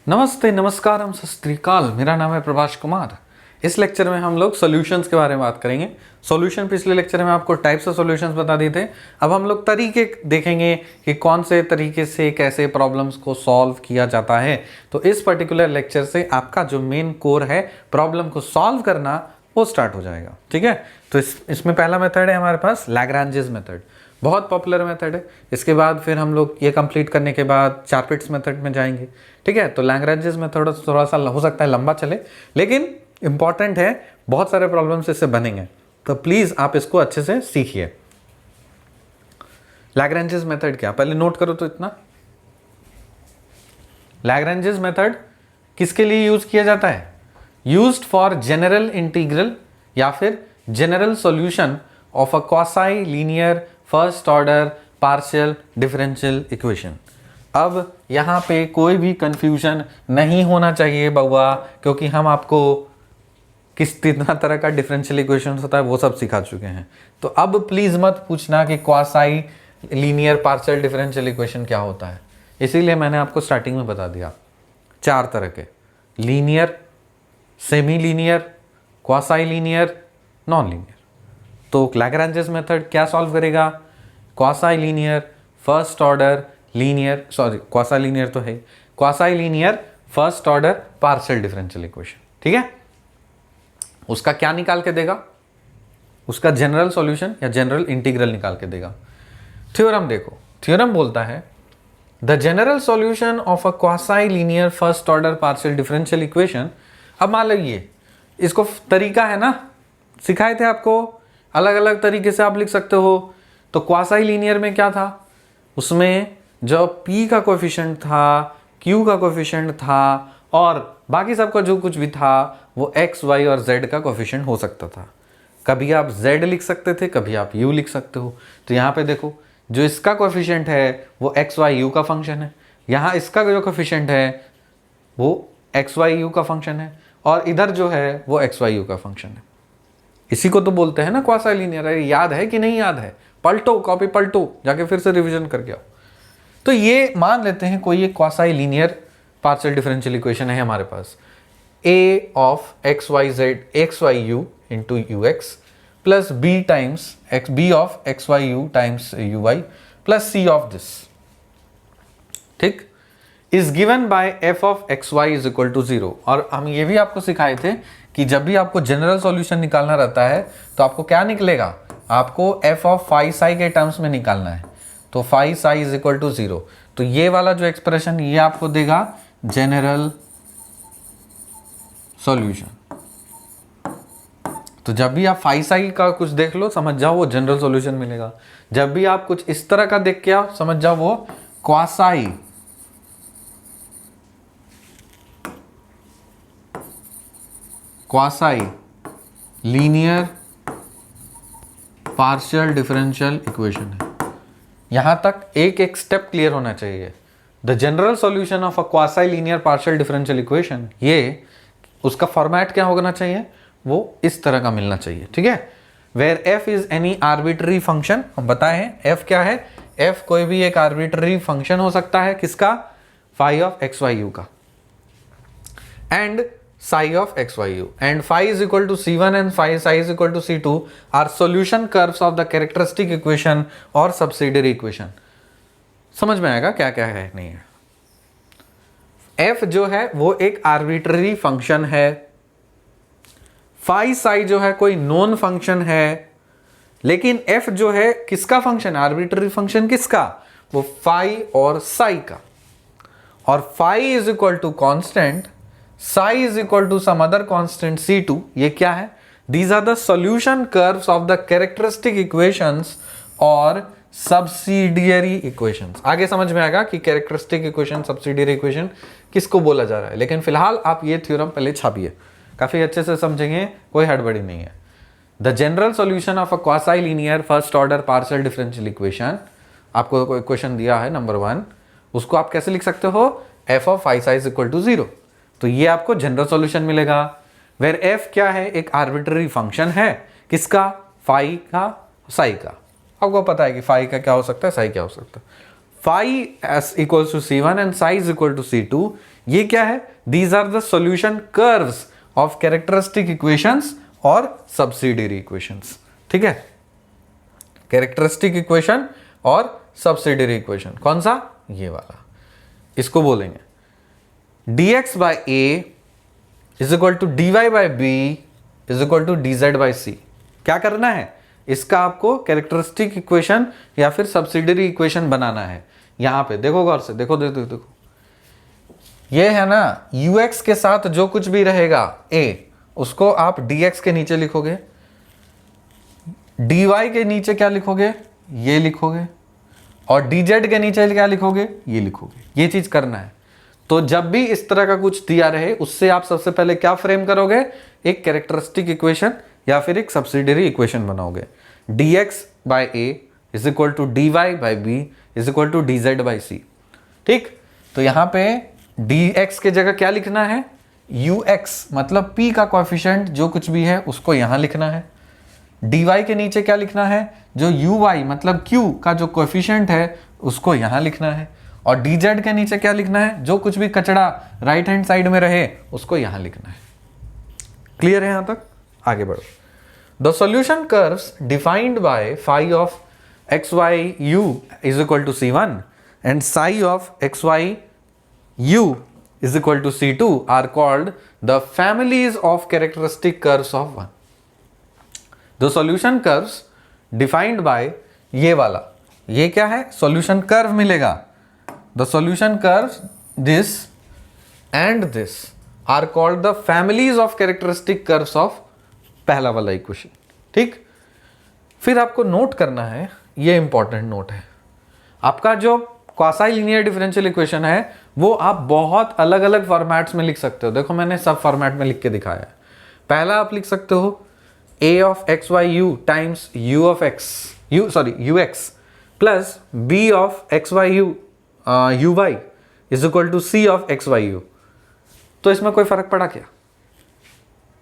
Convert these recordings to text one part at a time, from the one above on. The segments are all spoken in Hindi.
नमस्ते, नमस्कारम, सत श्री अकाल। मेरा नाम है प्रभाष कुमार। इस लेक्चर में हम लोग सॉल्यूशंस के बारे में बात करेंगे। सॉल्यूशन पिछले लेक्चर में आपको टाइप्स ऑफ सॉल्यूशंस बता दिए थे। अब हम लोग तरीके देखेंगे कि कौन से तरीके से कैसे प्रॉब्लम्स को सॉल्व किया जाता है। तो इस पर्टिकुलर लेक्चर से आपका जो मेन कोर है प्रॉब्लम को सॉल्व करना वो स्टार्ट हो जाएगा। ठीक है, तो इसमें पहला मेथड है हमारे पास लैग्रांजेस मेथड। बहुत पॉपुलर मेथड है। इसके बाद फिर हम लोग ये कंप्लीट करने के बाद चारपिट्स मेथड में जाएंगे। ठीक है, तो लैग्रांजेस मेथड थोड़ा सा हो सकता है लंबा चले, लेकिन इंपॉर्टेंट है, बहुत सारे प्रॉब्लम्स इससे बनेंगे, तो प्लीज आप इसको अच्छे से सीखिए। लैग्रांजेस मेथड क्या, पहले नोट करो तो इतना। लैग्रांजेस मेथड किसके लिए यूज किया जाता है? यूज्ड फॉर जनरल इंटीग्रल या फिर general solution of a quasi linear first order partial differential equation. अब यहाँ पे कोई भी कंफ्यूजन नहीं होना चाहिए बउआ, क्योंकि हम आपको कितना तरह का डिफरेंशियल इक्वेशन होता है वो सब सिखा चुके हैं। तो अब प्लीज मत पूछना कि quasi linear partial differential equation क्या होता है। इसीलिए मैंने आपको स्टार्टिंग में बता दिया, चार तरह के: linear, semi linear, quasi linear, non linear. तो लैग्रांजेस मेथड क्या सॉल्व करेगा? Quasi linear first order linear, sorry quasi linear तो है, quasi linear first order partial differential equation. ठीक है, उसका क्या निकाल के देगा? उसका जनरल सॉल्यूशन या जनरल इंटीग्रल निकाल के देगा। थ्योरम देखो, थ्योरम बोलता है the general solution of a quasi linear first order partial differential equation. अब मान लीजिए, इसको तरीका है ना, सिखाए थे आपको, अलग अलग तरीके से आप लिख सकते हो। तो क्वासी लीनियर में क्या था? उसमें जो p का कोएफिशिएंट था, q का कोएफिशिएंट था और बाकी सबका जो कुछ भी था वो x, y और z का कोएफिशिएंट हो सकता था। कभी आप z लिख सकते थे, कभी आप u लिख सकते हो। तो यहाँ पे देखो, जो इसका कोएफिशिएंट है वो x, y, u का फंक्शन है, यहाँ इसका जो कोएफिशिएंट है वो x, y, u का फंक्शन है, और इधर जो है वो x, y, u का फंक्शन है। इसी को तो बोलते हैं ना क्वासी लीनियर। याद है कि नहीं याद है? पलटो, कॉपी पलटो, जाके फिर से रिवीजन करके आओ। तो ये मान लेते हैं कोई एक quasi linear partial differential equation है हमारे पास, a of x y z x y u into u x plus b times x b of x y u times u y plus c of this, ठीक, is given by f of x y is equal to 0। और हम ये भी आपको सिखाए थे कि जब भी आपको जनरल सॉल्यूशन निकालना रहता है तो आपको क्या निकलेगा? आपको f ऑफ फाई साई के टर्म्स में निकालना है। तो phi psi is equal to 0। तो ये वाला जो एक्सप्रेशन ये आपको देगा जनरल सॉल्यूशन। तो जब भी आप फाई साई का कुछ देख लो, समझ जाओ वो जनरल सॉल्यूशन मिलेगा। जब भी आप कुछ इस तरह का देख के आओ, समझ जाओ वो quasi linear partial differential equation है। यहां तक एक एक स्टेप क्लियर होना चाहिए। The general solution of a quasi linear partial differential equation, ये उसका फॉर्मेट क्या होना चाहिए? वो इस तरह का मिलना चाहिए। ठीक है, where f is any arbitrary function. हम बताए हैं f क्या है? f कोई भी एक आर्बिट्ररी फंक्शन हो सकता है, किसका? Phi of x y u का, and psi of x y u, and phi is equal to c1 and phi psi is equal to c2 are solution curves of the characteristic equation और subsidiary equation। समझ में आएगा क्या क्या है नहीं है? f जो है वो एक आर्बिट्ररी फंक्शन है, phi psi जो है कोई नॉन फंक्शन है, लेकिन f जो है किसका फंक्शन? आर्बिट्ररी फंक्शन किसका? वो phi और psi का। और phi is equal to constant, psi is equal to some other constant c2। ये क्या है? These are the solution curves of the characteristic equations और subsidiary equations। आगे समझ में आएगा कि characteristic equation, subsidiary equation किसको बोला जा रहा है। लेकिन फिलहाल आप ये थ्योरम पहले छापिए, काफी अच्छे से समझेंगे, कोई हड़बड़ी नहीं है। The general solution of a quasi linear first order partial differential equation, आपको कोई क्वेश्चन दिया है नंबर 1, उसको आप कैसे लिख सकते हो? f of phi psi is equal to 0। तो ये आपको जनरल सॉल्यूशन मिलेगा। वेर f क्या है? एक आर्बिट्ररी फंक्शन है, किसका? फाई का, साई का। आपको पता है कि फाई का क्या हो सकता है, साई क्या हो सकता है। phi s equals to c1 and psi is equal to c2, ये क्या है? These are the solution curves of characteristic equations और subsidiary equations. ठीक है, characteristic equation और subsidiary equation कौन सा? ये वाला, इसको बोलेंगे dx by a is equal to dy by b is equal to dz by c. क्या करना है? इसका आपको कैरेक्टरिस्टिक इक्वेशन या फिर सब्सिडियरी इक्वेशन बनाना है. यहां पे देखो गौर से, देखो देखो देखो, ये है ना ux के साथ जो कुछ भी रहेगा a, उसको आप dx के नीचे लिखोगे, dy के नीचे क्या लिखोगे? ये लिखोगे, और dz के नीचे क्या लिखोगे? ये लिखोगे. ये चीज करना है. तो जब भी इस तरह का कुछ दिया रहे, उससे आप सबसे पहले क्या फ्रेम करोगे? एक कैरेक्टरिस्टिक इक्वेशन या फिर एक सब्सिडियरी इक्वेशन बनाओगे. dx by a is equal to dy by b is equal to dz by c. ठीक, तो यहां पे dx के जगह क्या लिखना है? ux मतलब p का कोएफिशिएंट जो कुछ भी है उसको यहां लिखना है. dy के नीचे क्या लिखना है? जो uy मतलब q का जो कोएफिशिएंट है उसको यहां लिखना है. और dz के नीचे क्या लिखना है? जो कुछ भी कचड़ा राइट हैंड साइड में रहे उसको यहां लिखना है. क्लियर है यहां तक? आगे बढ़ो. The solution curves defined by phi of x y u is equal to c1 and psi of x y u is equal to c2 are called the families of characteristic curves of one. The solution curves defined by ये वाला, ये क्या है? सॉल्यूशन कर्व मिलेगा. The solution curves this and this are called the families of characteristic curves of पहला वाला इक्वेशन. ठीक, फिर आपको नोट करना है, ये इंपॉर्टेंट नोट है, आपका जो क्वासाई लीनियर डिफरेंशियल इक्वेशन है वो आप बहुत अलग अलग फॉर्मेट्स में लिख सकते हो. देखो मैंने सब फॉर्मेट में लिख के दिखाया है. पहला आप लिख सकते हो a of x y u times u of x u sorry ux plus b of x y u uy is equal to c of x y u. तो इसमें कोई फर्क पड़ा क्या?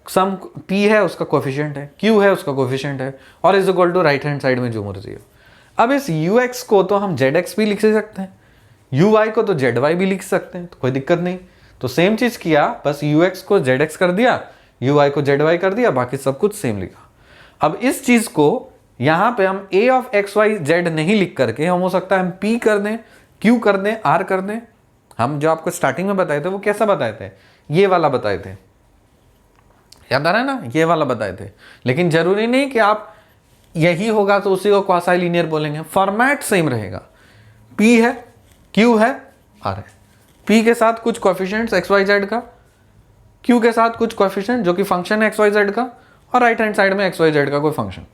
सम p है उसका कोएफिशिएंट है, q है उसका कोएफिशिएंट है, और is equal to right hand side में जो मर्जी हो. अब इस ux को तो हम zx भी लिख सकते हैं, uy को तो zy भी लिख सकते हैं, तो कोई दिक्कत नहीं. तो सेम चीज किया, बस ux को zx कर दिया, uy को zy कर दिया, बाकी सब कुछ सेम लिखा. अब इस चीज को यहां पे हम a of x y z नहीं लिख करके हम हो सकता है हम p कर दें, q कर दें, r कर दें. हम जो आपको स्टार्टिंग में बताए थे वो कैसा बताए थे? ये वाला बताए थे, याद आ रहा है ना? ये वाला बताए थे. लेकिन जरूरी नहीं कि आप यही होगा तो उसी को क्वासाई लीनियर बोलेंगे. फॉर्मेट सेम रहेगा. p है, q है, r है. p के साथ कुछ कोएफिशिएंट्स एक्स वाई जेड का, q के साथ कुछ कोएफिशिएंट जो कि फंक्शन है एक्स वाई जेड का, और राइट हैंड साइड में एक्स वाई जेड का कोई फंक्शन.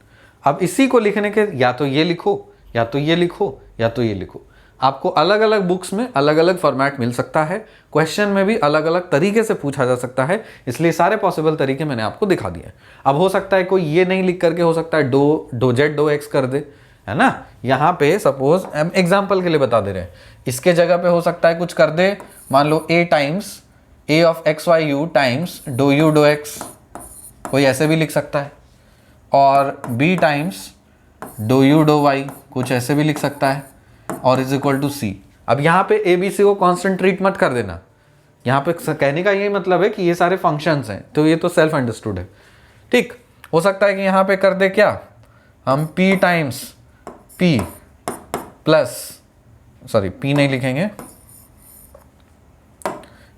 अब इसी को लिखने के या तो ये लिखो, या तो ये लिखो, या तो ये लिखो. आपको अलग अलग बुक्स में अलग अलग फॉर्मेट मिल सकता है. क्वेश्चन में भी अलग अलग तरीके से पूछा जा सकता है, इसलिए सारे पॉसिबल तरीके मैंने आपको दिखा दिए. अब हो सकता है कोई ये नहीं लिख करके हो सकता है डो जेड डो एक्स कर दे, है ना? यहाँ पे सपोज हम एग्जाम्पल के लिए बता दे रहे हैं, इसके जगह पे हो सकता है कुछ कर दे, मान लो a times a of x y u times doe u doe x, कोई ऐसे भी लिख सकता है. और b times doe u doe y, कुछ ऐसे भी लिख सकता है, और इज इक्वल टू सी. अब यहाँ पे ए बी सी को कांस्टेंट ट्रीट मत कर देना. यहाँ पे कहने का यही मतलब है कि ये सारे फंक्शंस हैं, तो ये तो सेल्फ अंडरस्टूड है. ठीक, हो सकता है कि यहाँ पे कर दे क्या, हम p times p plus, sorry p नहीं लिखेंगे,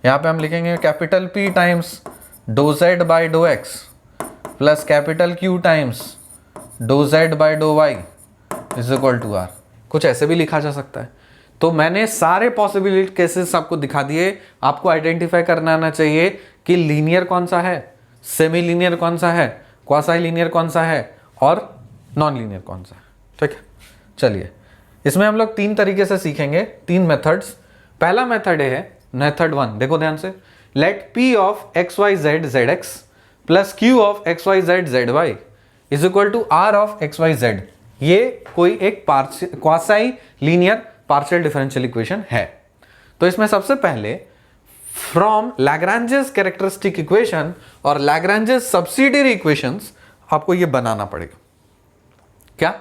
यहाँ पे हम लिखेंगे capital P times doe z by doe x plus capital Q times doe z by doe y is equal to r. कुछ ऐसे भी लिखा जा सकता है. तो मैंने सारे पॉसिबिलिटी केसेस आपको दिखा दिए. आपको आइडेंटिफाई करना आना चाहिए कि लीनियर कौन सा है, सेमी लीनियर कौन सा है, क्वासाई लीनियर कौन सा है, और नॉन लीनियर कौन सा है. ठीक है, चलिए इसमें हम लोग 3 तरीके से सीखेंगे, 3 मेथड्स. पहला मेथड है मेथड 1, देखो ध्यान से. Let p of x y z z x plus q of x y z z y is equal to r of x y z. ये कोई एक quasi linear partial differential equation है. तो इसमें सबसे पहले फ्रॉम लैग्रांजेस कैरेक्टरिस्टिक इक्वेशन और लैग्रांजेस सब्सिडियरी इक्वेशंस आपको ये बनाना पड़ेगा. क्या?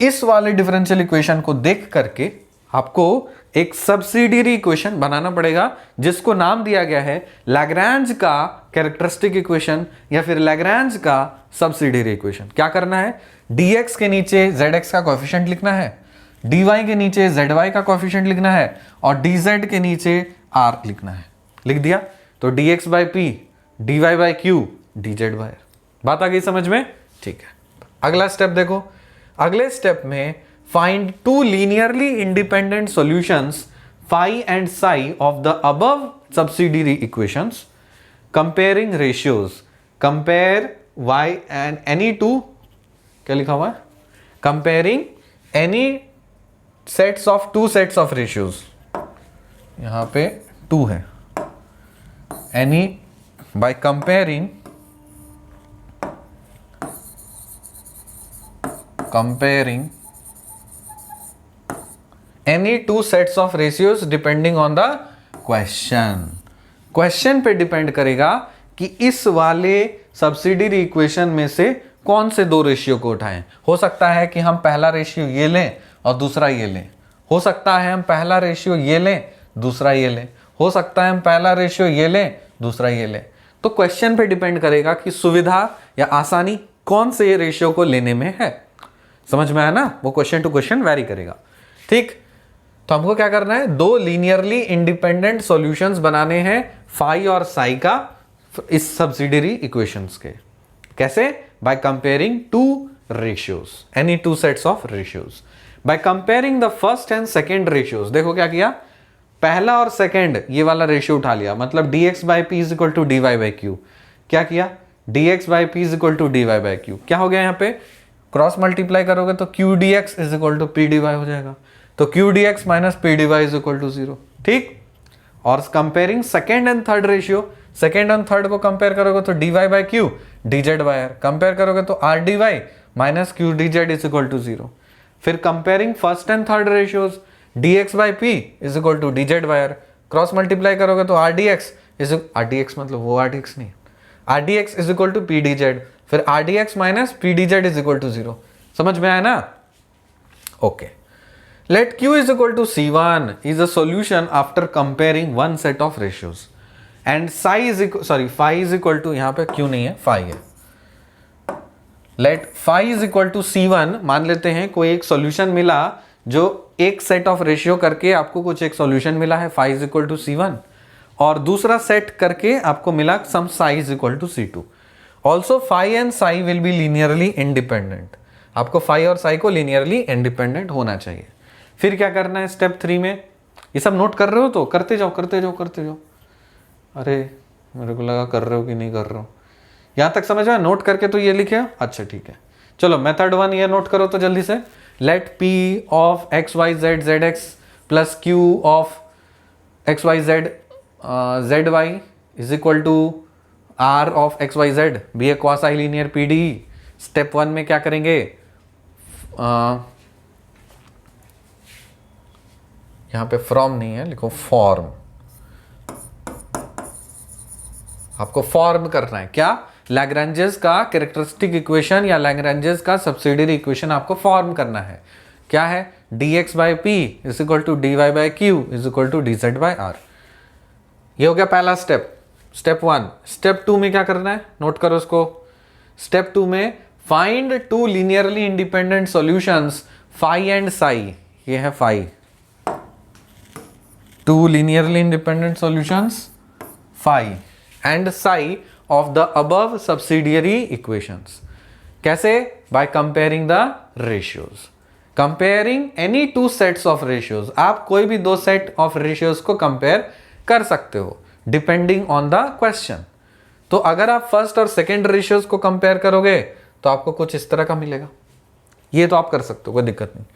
इस वाले डिफरेंशियल इक्वेशन को देख करके आपको एक सब्सिडियरी इक्वेशन बनाना पड़ेगा जिसको नाम दिया गया है लैग्रैंज का कैरेक्टरिस्टिक इक्वेशन या फिर लैग्रैंज का सब्सिडियरी इक्वेशन। क्या करना है, dx के नीचे zx का कोएफिशिएंट लिखना है, dy के नीचे zy का कोएफिशिएंट लिखना है और dz के नीचे r लिखना है। लिख दिया तो dx by P, dy by q, dz by r। बात आ गई समझ में? ठीक है, अगला स्टेप देखो। अगले स्टेप में find two linearly independent solutions phi and psi of the above subsidiary equations, comparing ratios, compare y and any two, क्या लिखा हुआ है, comparing any sets of two sets of ratios, यहां पे 2 है, any by comparing any two sets of ratios depending on the question पे डिपेंड करेगा कि इस वाले सब्सिडियरी इक्वेशन में से कौन से दो रेशियो को उठाएं। हो सकता है कि हम पहला रेशियो ये लें और दूसरा ये लें, हो सकता है हम पहला रेशियो ये लें दूसरा ये लें, हो सकता है हम पहला रेशियो ये लें दूसरा ये लें। तो क्वेश्चन पे डिपेंड करेगा कि सुविधा या आसानी कौन से रेशियो को लेने में है। समझ में आया ना? वो क्वेश्चन टू क्वेश्चन वैरी करेगा। ठीक, तो हमको क्या करना है, दो लीनियरली इंडिपेंडेंट सॉल्यूशंस बनाने हैं फाई और साई का इस सब्सिडियरी इक्वेशंस के। कैसे? By comparing two ratios, any two sets of ratios. By comparing the first and second ratios, देखो क्या किया, पहला और सेकेंड ये वाला रेशियो उठा लिया, मतलब dx by p is equal to dy by q. क्या किया, dx by p is equal to dy by q. क्या हो गया, यहाँ पे क्रॉस मल्टीप्लाई करोगे तो q dx is equal to p dy हो जाएगा, तो q dx minus p dy is equal to 0। ठीक, और comparing second and third ratio, second and third को कंपेयर करोगे तो dy by q dz by r, compare करोगे तो r dy minus q dz is equal to 0। फिर comparing first and third ratios, dx by p is equal to dz by r, cross multiply करोगे तो r dx मतलब वो r dx नहीं, r dx is equal to p dz, फिर r dx minus p dz is equal to 0। समझ में आया ना? Okay, let q is equal to c1 is a solution after comparing one set of ratios and psi is phi is equal to, यहाँ पे q नहीं है phi है। let phi is equal to c1, मान लेते हैं कोई एक सॉल्यूशन मिला जो एक सेट ऑफ रेशियो करके आपको कुछ एक सॉल्यूशन मिला है phi is equal to c1, और दूसरा सेट करके आपको मिला some psi is equal to c2। also phi and psi will be linearly independent, आपको phi और psi को linearly independent होना चाहिए। फिर क्या करना है स्टेप 3 में, ये सब नोट कर रहे हो तो करते जाओ करते जाओ करते जाओ। अरे मेरे को लगा कर रहे हो कि नहीं कर रहे हो, यहां तक समझ में? नोट करके तो ये लिखे, अच्छा ठीक है। चलो मेथड 1 ये नोट करो तो जल्दी से, let p of x y z z x plus q of x y z z y is equal to r of x y z be a quasi linear PD. Step 1 में क्या करेंगे, यहां पे फ्रॉम नहीं है, लिखो फॉर्म, आपको फॉर्म करना है। क्या? लैग्रेंजेस का कैरेक्टरिस्टिक इक्वेशन या लैग्रेंजेस का सब्सिडियरी इक्वेशन आपको फॉर्म करना है। क्या है, dx by p is equal to dy by q is equal to dz by r। ये हो गया पहला स्टेप, स्टेप 1। स्टेप 2 में क्या करना है, नोट करो इसको। स्टेप 2 में find two linearly independent solutions phi and psi, ये है phi, two linearly independent solutions phi and psi of the above subsidiary equations। कैसे? by comparing the ratios, comparing any two sets of ratios। आप कोई भी दो सेट ऑफ रेशियोज को कंपेयर कर सकते हो डिपेंडिंग ऑन द क्वेश्चन। तो अगर आप फर्स्ट और सेकेंड रेशियोज को कंपेयर करोगे तो आपको कुछ इस तरह का मिलेगा, ये तो आप कर सकते हो, कोई दिक्कत नहीं।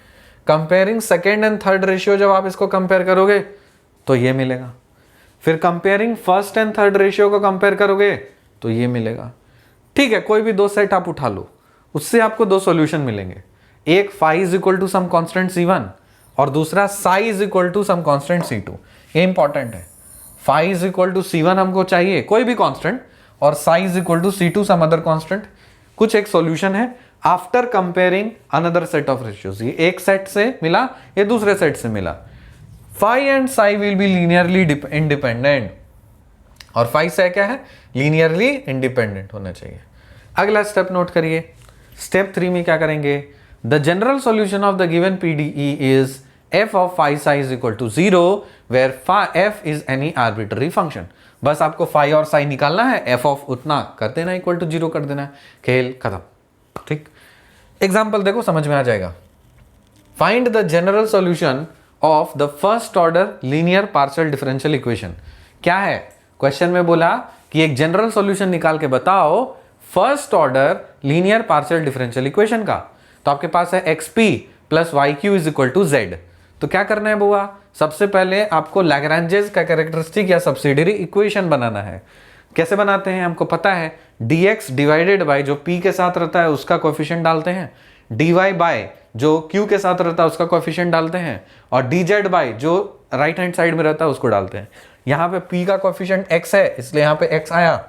Comparing second and third ratio जब आप इसको कंपेयर करोगे तो ये मिलेगा, फिर comparing first and third ratio को कंपेयर करोगे तो ये मिलेगा। ठीक है, कोई भी दो सेट आप उठा लो, उससे आपको दो सॉल्यूशन मिलेंगे, एक phi is equal to some constant c1 और दूसरा psi is equal to some constant c2। ये इंपॉर्टेंट है, phi is equal to c1 हमको चाहिए कोई भी कांस्टेंट और psi is equal to c2 some other constant. कुछ एक सॉल्यूशन है after comparing another set of ratios. ये एक सेट से मिला, ये दूसरे सेट से मिला। Phi and psi will be linearly independent, और फाई से क्या है, लीनियरली इंडिपेंडेंट होना चाहिए। अगला स्टेप नोट करिए, स्टेप 3 में क्या करेंगे, the general solution of the given PDE is f of phi psi is equal to 0 where phi f is any arbitrary function। बस आपको phi और psi निकालना है, f of उतना कर देना, इक्वल टू 0 कर देना है, खेल खत्म। ठीक, एग्जाम्पल देखो समझ में आ जाएगा। Find the general solution of the first order linear partial differential equation. क्या है, क्वेश्चन में बोला कि एक जनरल सॉल्यूशन निकाल के बताओ first order linear partial differential equation का। तो आपके पास है xp plus y q is equal to z. तो क्या करना है बुआ, सबसे पहले आपको लैग्रेंजेस का कैरेक्टरिस्टिक या सब्सिडियरी इक्वेशन बनाना है। कैसे बनाते हैं हमको पता है, dx डिवाइडेड बाय जो p के साथ रहता है उसका कोएफिशिएंट डालते हैं, dy बाय जो q के साथ रहता है उसका कोएफिशिएंट डालते हैं, और dz बाय जो राइट हैंड साइड में रहता है उसको डालते हैं। यहाँ पे p का कोएफिशिएंट x है इसलिए यहाँ पे x आया,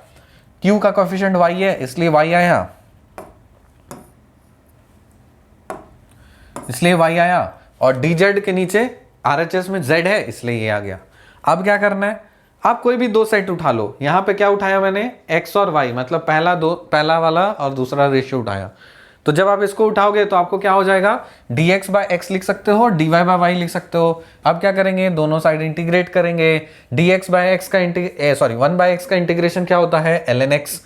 q का कोएफिशिएंट y है इसलिए y आया, और dz के नीचे RHS में z है इसलिए ये आ गया। अब क्या करना है, आप कोई भी दो सेट उठा लो। यहाँ पे क्या उठाया मैंने, x और y, मतलब पहला वाला और दूसरा रेशियो उठाया। तो जब आप इसको उठाओगे तो आपको क्या हो जाएगा, dx बाय x लिख सकते हो, dy बाय y लिख सकते हो। अब क्या करेंगे, दोनों साइड इंटीग्रेट करेंगे। dx बाय x का 1 बाय x का इंटीग्रेशन क्या होता है, ln x,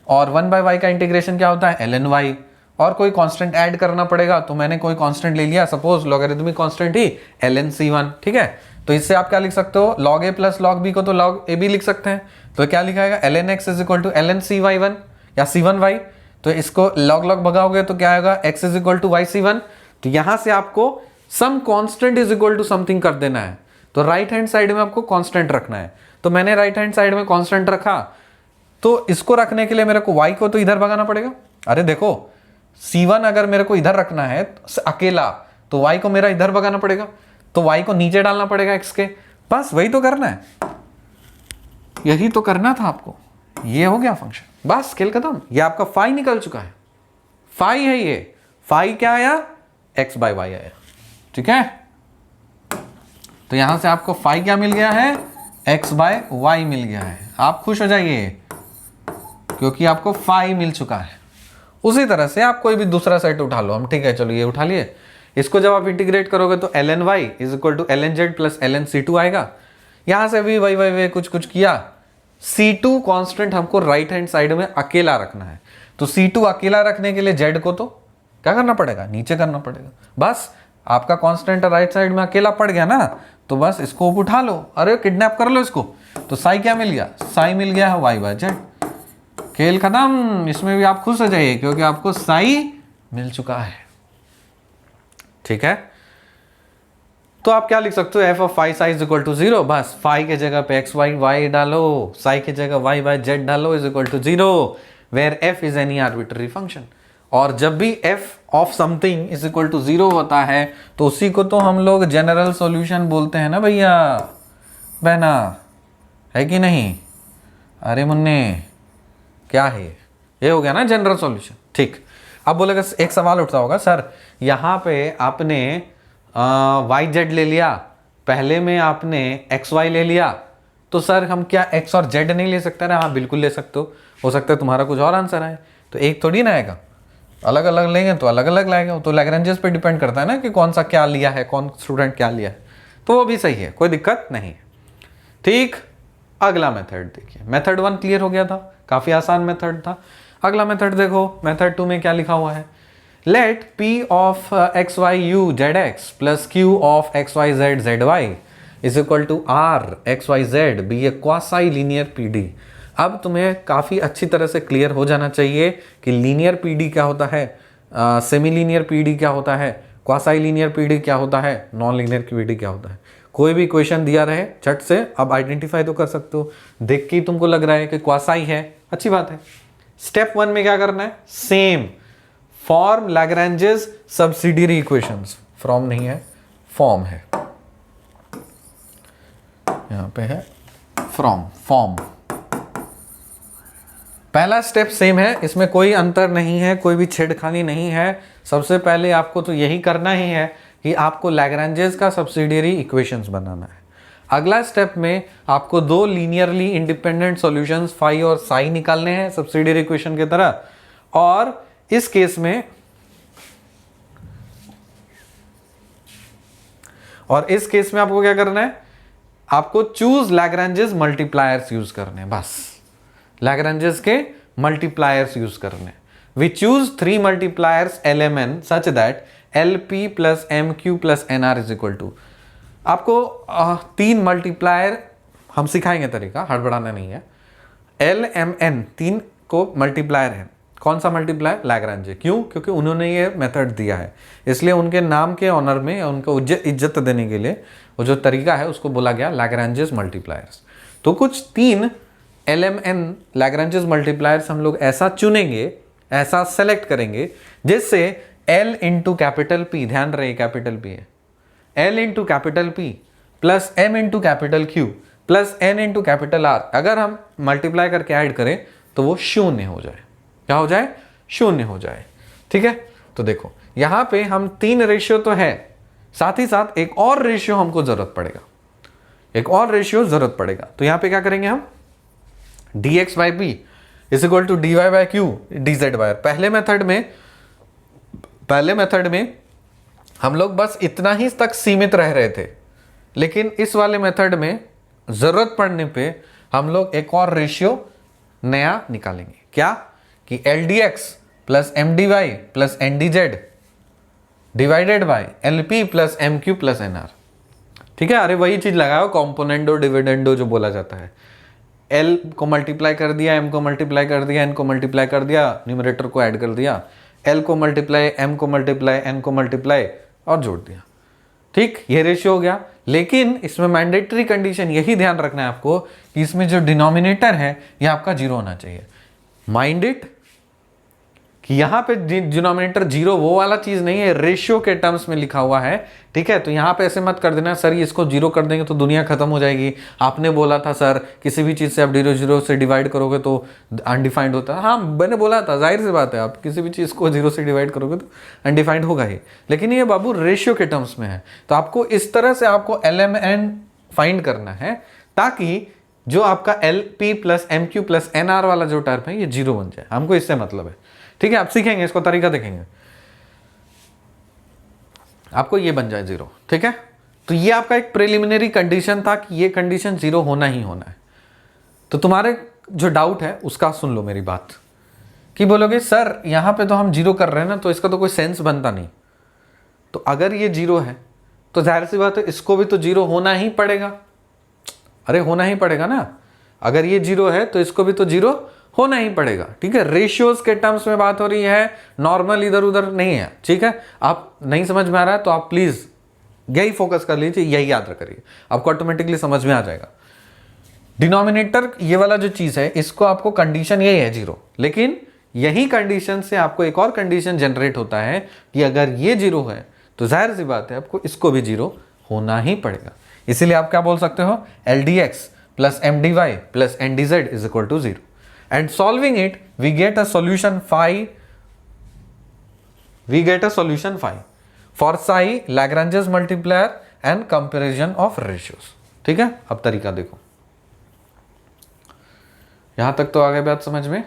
और 1 बाय y का इंटीग्रेशन क्या होता है, ln y। और कोई कांस्टेंट ऐड करना पड़ेगा, तो मैंने कोई कांस्टेंट ले लिया, सपोज लॉगरिथमिक कांस्टेंट ही ln c1। ठीक है, तो इससे आप क्या लिख सकते हो, log a plus log b को तो log a b लिख सकते हैं। तो क्या लिखाएगा, ln x is equal to ln cy1 या c1y। तो इसको log log भगाओगे तो क्या आएगा, x is equal to yc1। तो यहां से आपको some constant is equal to something कर देना है। तो राइट हैंड साइड में आपको कांस्टेंट रखना है। तो मैंने राइट हैंड साइड में कांस्टेंट रखा, तो इसको रखने के लिए मेरे को y को तो इधर भगाना पड़ेगा। अरे देखो, C1 अगर मेरे को इधर रखना है अकेला, तो y को मेरा इधर भगाना पड़ेगा, तो y को नीचे डालना पड़ेगा x के। बस वही तो करना है, यही तो करना था आपको। ये हो गया फंक्शन, बस खेल खत्म। ये आपका फाई निकल चुका है, फाई है ये। फाई क्या आया, x बाय वाई आया। ठीक है, तो यहां से आपको फाई क्या मिल गया है, x बाय वाई मिल गया है। आप खुश हो जाइए क्योंकि आपको फाई मिल चुका है। उसी तरह से आप कोई भी दूसरा सेट उठा लो हम, ठीक है चलो ये उठा लिए। इसको जब आप इंटीग्रेट करोगे तो ln y is equal to ln z plus ln c2 आएगा। यहां से भी वही कुछ किया। c2 कांस्टेंट हमको राइट हैंड साइड में अकेला रखना है, तो c2 अकेला रखने के लिए z को तो क्या करना पड़ेगा, नीचे करना पड़ेगा। बस आपका कांस्टेंट राइट साइड में अकेला पड़ गया ना, तो बस इसको उठा लो, अरे किडनैप कर लो इसको। तो साई क्या मिल गया, साई मिल गया है y बाय z। खेल खत्म। इसमें भी आप खुश हो जाइए क्योंकि आपको साई मिल चुका है। ठीक है, तो आप क्या लिख सकते हो, f of phi psi is equal to 0। बस फाई के जगह पे x y y डालो, साई के जगह y बाय z डालो is equal to 0 where f is any arbitrary function. और जब भी f of something is equal to 0 होता है तो उसी को तो हम लोग जनरल सॉल्यूशन बोलते हैं ना भैया बहना, है कि नहीं। अरे मुन्ने क्या है ये हो गया ना जनरल सॉल्यूशन। ठीक, अब बोलेगा एक सवाल उठता होगा, सर यहाँ पे आपने वाई जेड ले लिया, पहले में आपने एक्स वाई ले लिया, तो सर हम क्या एक्स और जेड नहीं ले सकते ना। हाँ बिल्कुल ले सकते हो सकता है तुम्हारा कुछ और आंसर आए, तो एक थोड़ी ना आएगा, अलग अलग लेंगे तो अलग अलग लाएगा। तो लैग्रेंजेस पे डिपेंड करता है ना कि कौन सा क्या लिया है, कौन स्टूडेंट क्या लिया है, तो वो भी सही है, कोई दिक्कत नहीं। ठीक, अगला मेथड देखिए। मेथड 1 क्लियर हो गया था, काफी आसान मेथड था। अगला मेथड देखो, मेथड 2 में क्या लिखा हुआ है, let p of x y u z x plus q of x y z z y is equal to r x y z be a quasi linear pd। अब तुम्हें काफी अच्छी तरह से क्लियर हो जाना चाहिए कि लीनियर pd क्या होता है, सेमी लीनियर pd क्या होता है, क्वासाई लीनियर pd क्या होता है, नॉन लीनियर pd क्या होता है। कोई भी क्वेश्चन दिया रहे झट से अब आइडेंटिफाई तो कर सकते हो, देख के ही तुमको लग रहा है कि क्वासाई है, अच्छी बात है। स्टेप 1 में क्या करना है, same form Lagrange's subsidiary equations, from नहीं है फॉर्म है, यहां पे है फॉर्म। पहला स्टेप सेम है, इसमें कोई अंतर नहीं है, कोई भी छेड़खानी नहीं है। सबसे पहले आपको तो यही करना ही है कि आपको लैग्रेंजेस का सब्सिडियरी इक्वेशंस बनाना है। अगला स्टेप में आपको दो लीनियरली इंडिपेंडेंट सॉल्यूशंस फाई और साई निकालने हैं सब्सिडियरी इक्वेशन की तरह। और इस केस में आपको क्या करना है, आपको चूज लैग्रेंजेस मल्टीप्लायर्स यूज करने हैं। बस लैग्रेंजेस के मल्टीप्लायर्स यूज करने। We choose 3 multipliers LMN such that LP plus MQ plus NR is equal to, आपको 3 मल्टीप्लायर हम सिखाएंगे, तरीका हड़बड़ाना नहीं है। LMN 3 को मल्टीप्लायर है। कौन सा मल्टीप्लायर? लैग्रेंज। क्यों? क्योंकि उन्होंने ये मेथड दिया है, इसलिए उनके नाम के ऑनर में, उनको इज्जत देने के लिए वो जो तरीका है उसको बोला गया लैग्रेंजेस मल्टीप्लायर्स। तो कुछ 3 LMN लैग्रेंजेस मल्टीप्लायर्स हम लोग ऐसा चुनेंगे, ऐसा सेलेक्ट करेंगे जिससे L इंटू कैपिटल P, ध्यान रहे कैपिटल P है, L into capital P plus M into capital Q plus N into capital R, अगर हम मल्टीप्लाई करके ऐड करें तो वो शून्य हो जाए। क्या हो जाए? शून्य हो जाए। ठीक है, तो देखो यहां पे हम 3 रेशियो तो है, साथ ही साथ एक और रेशियो हमको जरूरत पड़ेगा, एक और रेशियो जरूरत पड़ेगा। तो यहां पे क्या करेंगे हम, dx by p is equal to dy by q dz by. पहले मेथड में हम लोग बस इतना ही तक सीमित रह रहे थे, लेकिन इस वाले मेथड में जरूरत पड़ने पे हम लोग एक और रेशियो नया निकालेंगे। क्या? कि LDX plus MDY plus NDZ divided by LP plus MQ plus NR। ठीक है, अरे वही चीज लगाओ, कॉम्पोनेंडो डिविडेंडो जो बोला जाता है। L को मल्टीप्लाई कर दिया, M को मल्टीप्लाई कर दिया, N को मल्टीप्लाई कर दिया, न्यूमरेटर को ऐड कर दिया, L को मल्टीप्लाई, M को मल्टीप्लाई, N को मल्टीप्लाई और जोड़ दिया। ठीक, ये रेशियो हो गया। लेकिन इसमें मैंडेटरी कंडीशन यही ध्यान रखना है आपको कि इसमें जो डिनोमिनेटर है ये आपका 0 होना चाहिए। माइंड इट कि यहां पे डिनोमिनेटर 0 वो वाला चीज नहीं है, रेशियो के टर्म्स में लिखा हुआ है। ठीक है, तो यहां पे ऐसे मत कर देना सर ये इसको 0 कर देंगे तो दुनिया खत्म हो जाएगी, आपने बोला था सर किसी भी चीज से आप 0 से डिवाइड करोगे तो अनडिफाइंड होता है। हाँ मैंने बोला था, जाहिर सी बात है, आप किसी भी चीज को 0 से डिवाइड करोगे तो अनडिफाइंड होगा ही, लेकिन ये बाबू रेशियो के टर्म्स में है। तो आपको इस तरह से आपको LMN फाइंड करना है ताकि जो आपका LP plus MQ plus NR वाला जो टर्म है ये 0 बन जाए, हमको इससे मतलब है। ठीक है, आप सीखेंगे, इसको तरीका देखेंगे, आपको ये बन जाए 0। ठीक है, तो ये आपका एक प्रिलिमिनरी कंडीशन था कि ये कंडीशन 0 होना ही होना है। तो तुम्हारे जो डाउट है उसका सुन लो मेरी बात, कि बोलोगे सर यहां पे तो हम 0 कर रहे हैं ना, तो इसका तो कोई सेंस बनता नहीं। तो अगर ये 0 है तो जाहिर सी बात है इसको भी तो 0 होना ही पड़ेगा। अरे होना ही पड़ेगा ना, अगर ये 0 है तो इसको भी तो 0 होना ही पड़ेगा। ठीक है, रेशियोज के टर्म्स में बात हो रही है, नॉर्मल इधर उधर नहीं है। ठीक है, आप नहीं समझ में आ रहा है तो आप प्लीज यही फोकस कर लीजिए, यही याद करिए, आपको ऑटोमेटिकली समझ में आ जाएगा। डिनोमिनेटर ये वाला जो चीज है इसको आपको कंडीशन यही है 0, लेकिन यही कंडीशन से आपको एक और कंडीशन जनरेट होता है कि अगर ये 0 है तो जाहिर सी बात है आपको इसको भी 0 होना ही पड़ेगा। इसीलिए आप क्या बोल सकते हो, LDX plus MDY plus NDZ is equal to 0। And solving it, we get a solution phi. For psi, Lagrange's multiplier and comparison of ratios. ठीक है, अब तरीका देखो, यहां तक तो आ गई बात समझ में?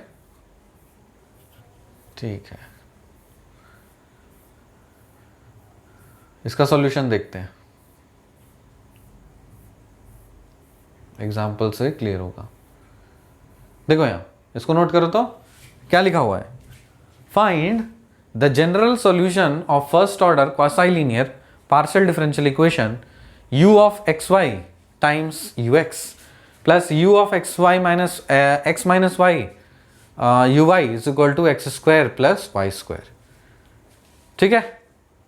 ठीक है, इसका सॉल्यूशन देखते हैं, एग्जाम्पल से क्लियर होगा। देखो यहां, इसको नोट करो तो क्या लिखा हुआ है, find the general solution of first order quasi linear partial differential equation u of xy times ux plus u of xy minus x minus y uy is equal to x square plus y square. ठीक है,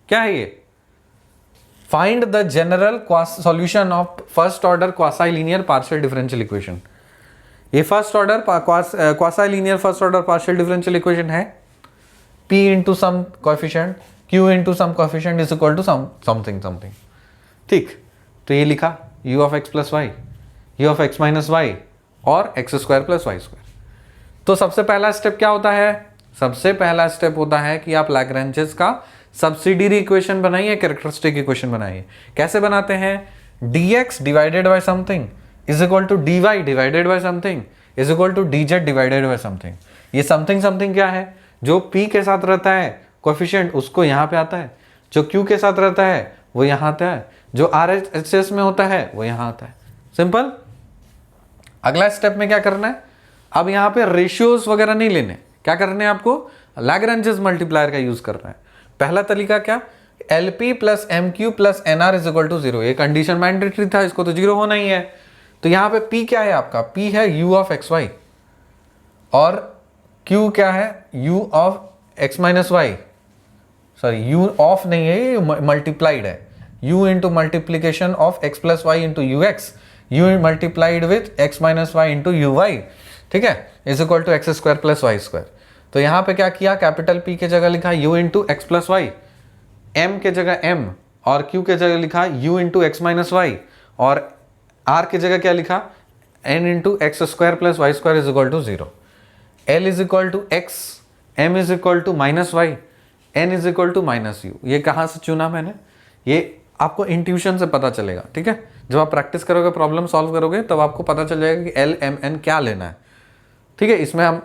क्या है ये, find the general solution of first order quasi linear partial differential equation. ये first order quasi linear first order partial differential equation है, p into some coefficient q into some coefficient is equal to something something. ठीक, तो ये लिखा u of x plus y, u of x minus y और x square plus y square. तो सबसे पहला स्टेप क्या होता है? सबसे पहला स्टेप होता है कि आप लैग्रेंजेस का सब्सिडियरी इक्वेशन बनाइए, कैरेक्टरिस्टिक इक्वेशन बनाइए। कैसे बनाते हैं? dx divided by something is equal to dy divided by something is equal to dz divided by something. ये समथिंग समथिंग क्या है? जो p के साथ रहता है कोएफिशिएंट उसको यहाँ पे आता है, जो q के साथ रहता है वो यहाँ आता है, जो RHS में होता है वो यहाँ आता है। सिंपल। अगला स्टेप में क्या करना है? अब यहाँ पे रेशियोज वगैरह नहीं लेने, क्या करने हैं आपको? लैग्रेंजेस मल्टीप्लायर का यूज करना है। पहला तरीका क्या? LP plus MQ plus NR is equal to 0। ये कंडीशन मैंडेटरी था, इसको तो 0 होना ही है। तो यहाँ पे P क्या है आपका? P है U ऑफ XY और Q क्या है? U of X minus y. Sorry, U of नहीं है, ये मल्टीप्लाइड है। U into multiplication of X plus y into UX, U multiplied with X minus y into UY, ठीक है, is equal to x square plus y square. तो यहाँ पे क्या किया? कैपिटल P के जगह लिखा U into x plus y, M के जगह M और Q के जगह लिखा U into x minus y और R के जगह क्या लिखा? N into x square plus y square is equal to 0। L is equal to x, M is equal to minus y, N is equal to minus u. ये कहाँ से चुना मैंने? ये आपको इंट्यूशन से पता चलेगा, ठीक है। जब आप प्रैक्टिस करोगे, प्रॉब्लम सॉल्व करोगे, तब आपको पता चल जाएगा कि L M N क्या लेना है, ठीक है। इसमें हम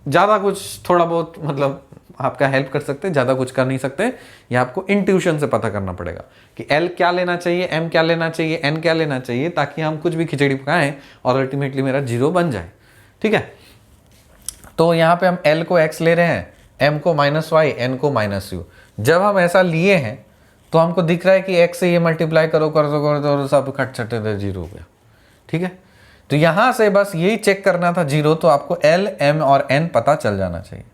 ज़्यादा कुछ, थोड़ा बहुत मतलब आपका हेल्प कर सकते हैं, ज़्यादा कुछ कर नहीं सकते। ये आपको इंट्यूशन से पता करना पड़ेगा कि L क्या लेना चाहिए, M क्या लेना चाहिए, N क्या लेना चाहिए, ताकि हम कुछ भी खिचड़ी पकाएं और अल्टीमेटली मेरा 0 बन जाए, ठीक है। तो यहाँ पे हम L को x ले रहे हैं, M को माइनस वाई, N को माइनस यू। जब हम ऐसा लिए हैं तो हमको दिख रहा है कि x से ये मल्टीप्लाई करो कर दो कर दो, सब खट छटे 0 हो गया, ठीक है। तो यहाँ से बस यही चेक करना था 0, तो आपको L, M और N पता चल जाना चाहिए।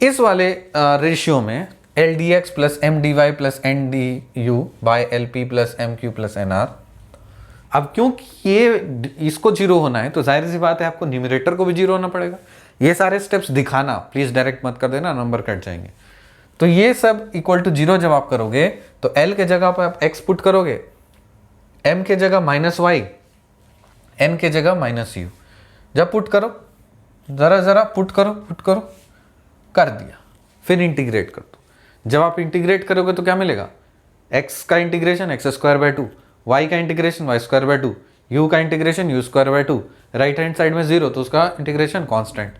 इस वाले रेशियो में l d x plus m d y plus n d u by l p plus m q plus n r. अब क्योंकि ये इसको 0 होना है तो जाहिर सी बात है आपको न्यूमरेटर को भी 0 होना पड़ेगा। ये सारे स्टेप्स दिखाना, प्लीज डायरेक्ट मत कर देना, नंबर कट जाएंगे। तो ये सब इक्वल टू 0 जब आप करोगे तो L के जगह पर आप x पुट करोगे, M के जगह माइनस वाई, N के जगह माइनस यू। जब पुट करो, जरा पुट करो, कर दिया, फिर इंटीग्रेट कर दो। जब आप इंटीग्रेट करोगे तो क्या मिलेगा? x का integration x square by 2, y का integration y square by 2, u का integration u square by 2, right hand side में 0 तो उसका इंटीग्रेशन कांस्टेंट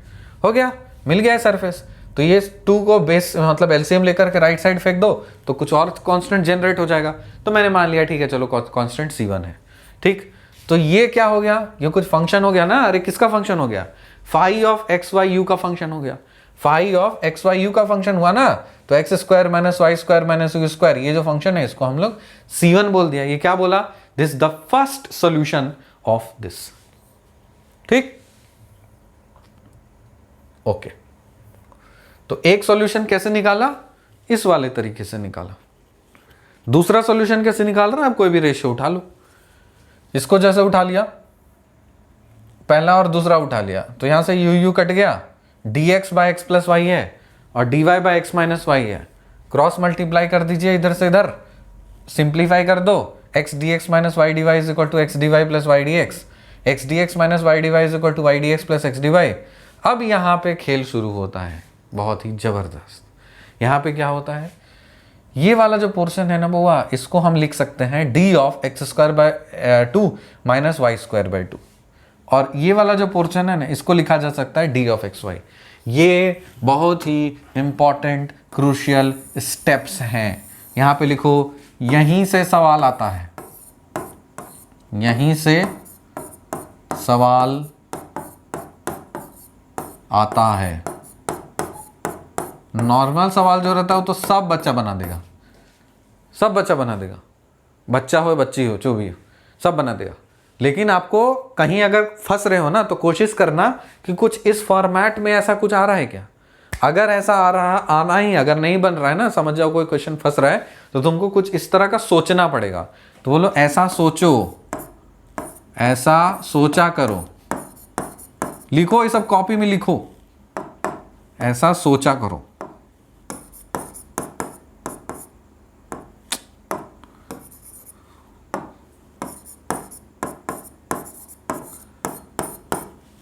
हो गया, मिल गया है सरफेस। तो ये 2 को बेस मतलब एलसीएम लेकर के राइट साइड फेंक दो तो कुछ और कांस्टेंट जनरेट हो जाएगा। तो मैंने मान लिया ठीक है चलो कांस्टेंट c1 है, ठीक। तो ये क्या हो गया? ये कुछ फंक्शन हो गया ना। अरे किसका फंक्शन हो गया? Phi of x y u का फंक्शन हो गया। Phi of x y u का फंक्शन हुआ ना, तो x square minus y square minus u square, ये जो फंक्शन है इसको हम लोग c1 बोल दिया। ये क्या बोला? This the first solution of this, ठीक, ओके। तो एक सॉल्यूशन कैसे निकाला? इस वाले तरीके से निकाला। दूसरा सॉल्यूशन कैसे निकाल रहा है? आप कोई भी रेशियो उठा लो, इसको जैसे उठा लिया, पहला और दूसरा उठा लिया, तो यहां से यू यू कट गया, dx by x plus y है और dy by x minus y है। क्रॉस मल्टीप्लाई कर दीजिए इधर से इधर, सिंप्लीफाई कर दो, x dx minus y dy is equal to x dy plus y dx, x dx minus y dy is equal to y dx plus x dy। अब यहाँ पे खेल शुरू होता है, बहुत ही जबरदस्त। यहाँ पे क्या होता है? ये वाला जो पोर्शन है ना बुआ, इसको हम लिख सकते हैं d of x square by 2 minus y square by 2, और ये वाला जो पोर्शन है ना इसको लिखा जा सकता है d ऑफ एक्स वाई। ये बहुत ही इंपॉर्टेंट क्रूशियल स्टेप्स हैं। यहाँ पे लिखो, यहीं से सवाल आता है, यहीं से सवाल आता है। नॉर्मल सवाल जो रहता है वो तो सब बच्चा बना देगा, सब बच्चा बना देगा, बच्चा हो बच्ची हो जो भी हो सब बना देगा। लेकिन आपको कहीं अगर फंस रहे हो ना तो कोशिश करना कि कुछ इस फॉर्मेट में ऐसा कुछ आ रहा है क्या। अगर ऐसा आ रहा आना ही, अगर नहीं बन रहा है ना, समझ जाओ कोई क्वेश्चन फंस रहा है, तो तुमको कुछ इस तरह का सोचना पड़ेगा। तो बोलो ऐसा सोचो, ऐसा सोचा करो, लिखो, ये सब कॉपी में लिखो, ऐसा सोचा करो।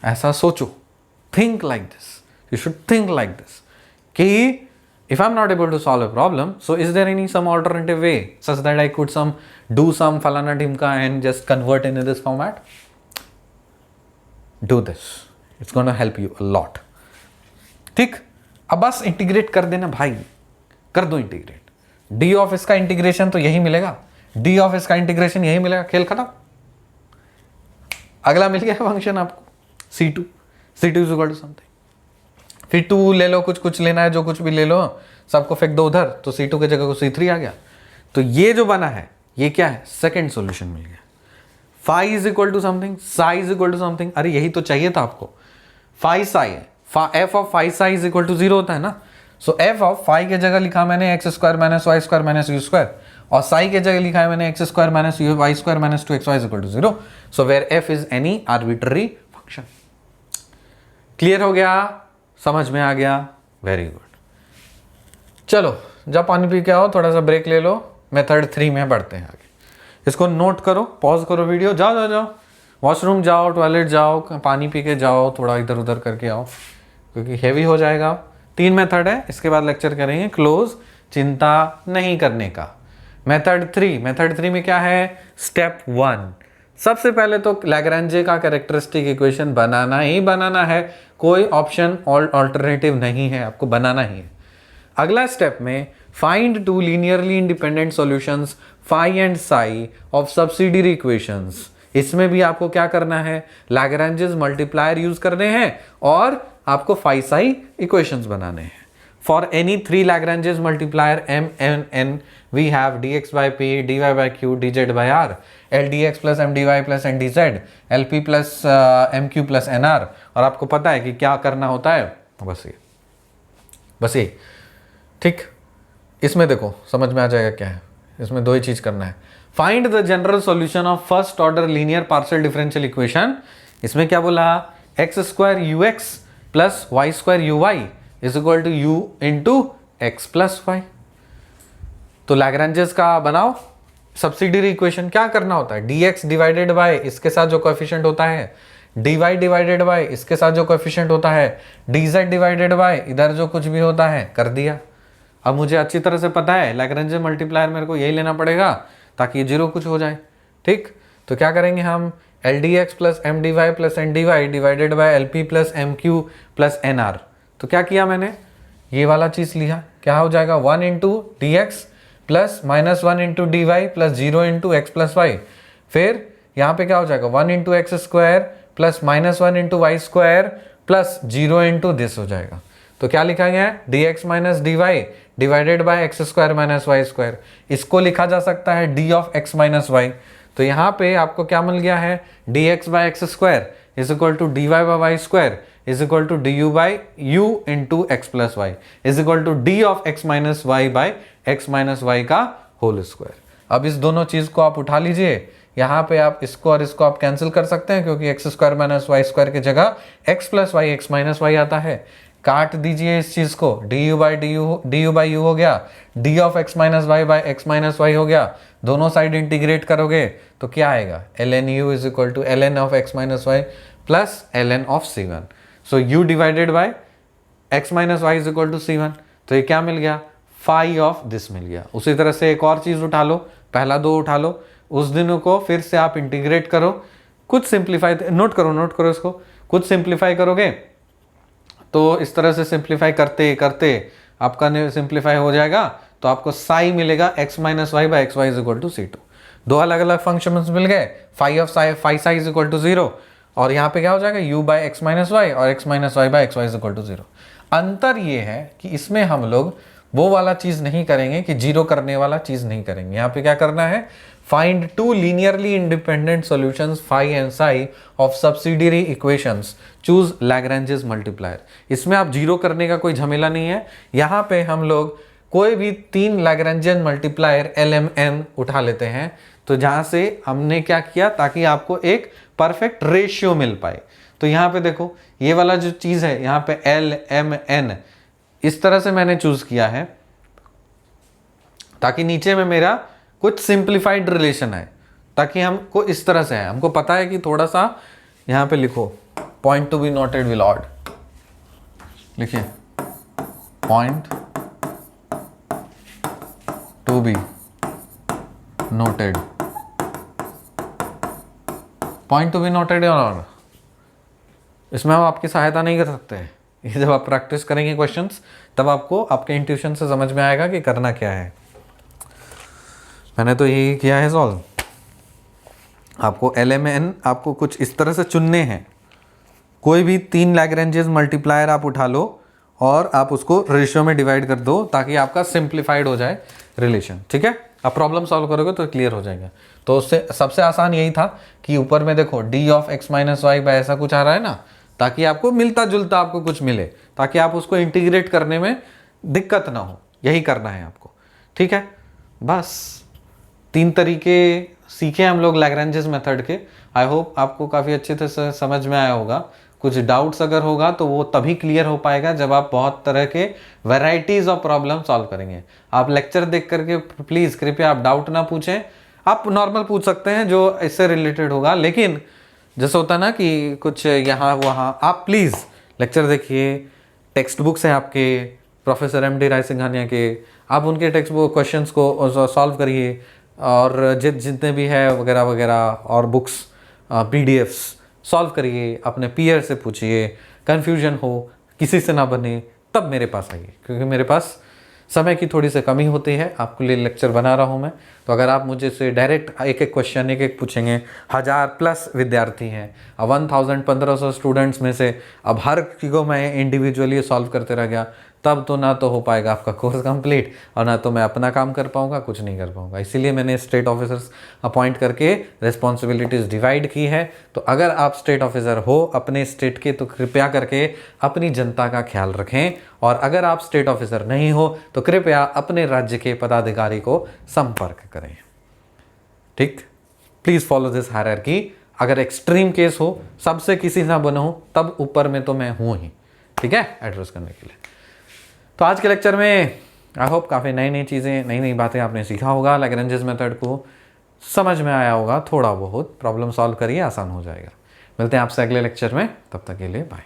ऐसा सोचो, think like this. You should think like this. कि if I'm not able to solve a problem, so is there any some alternative way such that I could do some falana dhimka and just convert into this format? Do this. It's going to help you a lot. ठीक, अब बस इंटीग्रेट कर देना भाई, कर दो इंटीग्रेट. डी ऑफ इसका इंटीग्रेशन तो यही मिलेगा, डी ऑफ इसका इंटीग्रेशन यही मिलेगा, खेल खत्म. अगला मिल गया फंक्शन आपको C2 is equal to something. फिर 2 ले लो, कुछ लेना है, जो कुछ भी ले लो, सबको फेंक दो उधर, तो C2 की जगह को C3 आ गया. तो ये जो बना है ये क्या है, सेकंड सॉल्यूशन मिल गया. Phi is equal to something, psi is equal to something. अरे यही तो चाहिए था आपको. फाई साई है, F of phi psi is equal to 0 होता है ना. सो एफ ऑफ फाई की जगह लिखा मैंने x square minus y square minus u square, और साई की जगह लिखा है मैंने x square minus y square minus 2xy is equal to 0. So where F is any arbitrary function. Clear हो गया, समझ में आ गया, वेरी गुड. चलो जब पानी पी के आओ, थोड़ा सा ब्रेक ले लो, मेथड 3 में बढ़ते हैं आगे. इसको नोट करो, पॉज करो वीडियो, जाओ वॉशरूम जाओ, टॉयलेट जाओ, पानी पी के जाओ, थोड़ा इधर उधर करके आओ, क्योंकि हैवी हो जाएगा. 3 मेथड है, इसके बाद लेक्चर करेंगे क्लोज, चिंता नहीं करने का. मेथड 3 में क्या है, स्टेप 1. सबसे पहले तो लैग्रेंजे का कैरेक्टरिस्टिक इक्वेशन बनाना ही बनाना है, कोई ऑप्शन ऑल्टरनेटिव नहीं है, आपको बनाना ही है. अगला स्टेप में find 2 linearly independent solutions phi and psi of subsidiary equations. इसमें भी आपको क्या करना है, लैग्रेंजेस मल्टीप्लायर यूज करने हैं और आपको फाई साई इक्वेशंस बनाने हैं. For any 3 Lagrange's multiplier m n n we have dx by p, dy by q, dz by r, ldx plus mdy plus ndz, lp plus mq plus nr. और आपको पता है कि क्या करना होता है, बस ये. ठीक, इसमें देखो समझ में आ जाएगा क्या है. इसमें 2 ही चीज करना है. Find the general solution of first order linear partial differential equation. इसमें क्या बोला, x square u x plus y square u y is equal to u into x plus y. तो लैग्रेंजेस का बनाओ सब्सिडियरी इक्वेशन. क्या करना होता है, dx डिवाइडेड बाय इसके साथ जो कोएफिशिएंट होता है, dy डिवाइडेड बाय इसके साथ जो कोएफिशिएंट होता है, dz डिवाइडेड बाय इधर जो कुछ भी होता है, कर दिया. अब मुझे अच्छी तरह से पता है लैग्रेंजे मल्टीप्लायर मेरे को यही लेना पड़ेगा ताकि 0 कुछ हो जाए. ठीक, तो क्या करेंगे हम, LDX plus MDY plus NDY divided by LP plus MQ plus NR. तो क्या किया मैंने, ये वाला चीज लिया, क्या हो जाएगा 1 into dx plus minus 1 into dy plus 0 into x plus y. फिर यहाँ पे क्या हो जाएगा 1 into x square plus minus 1 into y square plus 0 into this हो जाएगा. तो क्या लिखा गया है, dx minus dy divided by x square minus y square. इसको लिखा जा सकता है d of x minus y. तो यहाँ पे आपको क्या मिल गया है, dx by x square is equal to dy by y square is equal to du by u into x plus y is equal to d of x minus y by x minus y का होल स्क्वायर. अब इस दोनों चीज को आप उठा लीजिए, यहाँ पे आप इसको और इसको आप कैंसिल कर सकते हैं, क्योंकि x square minus y square की जगह x plus y x minus y आता है. काट दीजिए इस चीज को, du बाई यू हो गया, d of x minus y by x minus y हो गया. दोनों साइड इंटीग्रेट करोगे तो क्या आएगा, ln u is equal to ln of x minus y plus ln of c1. So u divided by x minus y is equal to c1. तो ये क्या मिल गया, फाई ऑफ दिस मिल गया. उसी तरह से एक और चीज उठा लो, पहला 2 उठा लो, उस दिनों को फिर से आप इंटीग्रेट करो, कुछ सिंप्लीफाई, नोट करो इसको, कुछ सिंप्लीफाई करोगे तो इस तरह से सिंप्लीफाई करते करते आपका सिंप्लीफाई हो जाएगा. तो आपको साई मिलेगा x minus y by x y is equal to c2. 2 अलग अलग फंक्शंस मिल गए, phi of psi, phi psi is equal to 0, और यहाँ पे क्या हो जाएगा u by x minus y और x minus y by x y is equal to 0. अंतर ये है कि इसमें हम लोग वो वाला चीज नहीं करेंगे कि 0 करने वाला चीज नहीं करेंगे. यहाँ पे क्या करना है, find 2 linearly independent solutions phi and psi of subsidiary equations, choose Lagrange's multiplier. इसमें आप 0 करने का कोई झमेला नहीं है. यहाँ पे हम लोग कोई भी 3 लैग्रेंजियन मल्टीप्लायर LMN उठा लेते हैं. तो जहाँ से हमने क्या किया, ताकि आपको एक परफेक्ट रेशियो मिल पाए. तो यहाँ पे देखो, ये वाला जो चीज है यहाँ पे LMN इस तरह से मैंने चूज किया है ताकि नीचे में मेरा कुछ सिंप्लीफाइड रिलेशन है, ताकि हमको इस तरह से है, हमको पता है कि थोड़ा सा यहाँ पे लिखो point to be noted will odd, लिखिए point to be noted, point to be noted. और इसमें हम आपकी सहायता नहीं कर सकते हैं, ये जब आप प्रैक्टिस करेंगे क्वेश्चंस तब आपको आपके इंट्यूशन से समझ में आएगा कि करना क्या है। मैंने तो यही किया है सॉल्व। आपको LMN आपको कुछ इस तरह से चुनने हैं, कोई भी 3 लैग्रेंजेस मल्टीप्लायर आप उठा लो और आप उसको रेशियो में डिवाइड कर दो ताकि आपका सिंप्लीफाइड हो जाए रिलेशन। ठीक है, आप प्रॉब्लम सॉल्व करोगे तो क्लियर हो जाएगा। तो उससे सबसे आसान यही था कि ऊपर में देखो d of x minus y by ऐसा कुछ आ रहा है ना, ताकि आपको मिलता जुलता आपको कुछ मिले, ताकि आप उसको इंटीग्रेट करने में दिक्कत ना हो। यही करना है आपको। ठीक है, बस 3 तरीके सीखे हम लोग लैग्रेंजेस मेथड के। आई होप आपको काफ़ी अच्छे से समझ में आया होगा। कुछ डाउट्स अगर होगा तो वो तभी क्लियर हो पाएगा जब आप बहुत तरह के वैरायटीज ऑफ प्रॉब्लम सॉल्व करेंगे। आप लेक्चर देख करके प्लीज़ कृपया आप डाउट ना पूछें, आप नॉर्मल पूछ सकते हैं जो इससे रिलेटेड होगा, लेकिन जैसे होता है ना कि कुछ यहाँ वहाँ, आप प्लीज़ लेक्चर देखिए। टेक्स्ट बुक्स हैं आपके प्रोफेसर MD राय सिंघानिया के, आप उनके टेक्स्ट बुक क्वेश्चंस को सॉल्व करिए, और जितने भी है वगैरह वगैरह और बुक्स PDFs सॉल्व करिए, अपने पीयर से पूछिए, कन्फ्यूजन हो किसी से ना बने तब मेरे पास आइए, क्योंकि मेरे पास समय की थोड़ी सी कमी होती है, आपके लिए लेक्चर बना रहा हूँ मैं। तो अगर आप मुझे से डायरेक्ट एक एक क्वेश्चन एक एक पूछेंगे, 1000+ विद्यार्थी हैं, अब 1500 स्टूडेंट्स में से अब हर को मैं इंडिविजुअली सॉल्व करते रह गया, तब तो ना तो हो पाएगा आपका कोर्स कंप्लीट, और ना तो मैं अपना काम कर पाऊंगा, कुछ नहीं कर पाऊंगा। इसीलिए मैंने स्टेट ऑफिसर्स अपॉइंट करके रिस्पॉन्सिबिलिटीज़ डिवाइड की है। तो अगर आप स्टेट ऑफिसर हो अपने स्टेट के तो कृपया करके अपनी जनता का ख्याल रखें, और अगर आप स्टेट ऑफिसर नहीं हो तो कृपया अपने राज्य के पदाधिकारी को संपर्क करें। ठीक, प्लीज़ फॉलो दिस हायरार्की। अगर एक्सट्रीम केस हो, सबसे किसी ना बनो, तब ऊपर में तो मैं हूँ ही। ठीक है, एड्रेस करने के लिए। तो आज के लेक्चर में आई होप काफ़ी नई चीज़ें, नई बातें आपने सीखा होगा। लैग्रेंजेस मेथड को समझ में आया होगा, थोड़ा बहुत प्रॉब्लम सॉल्व करिए, आसान हो जाएगा। मिलते हैं आपसे अगले लेक्चर में, तब तक के लिए बाय।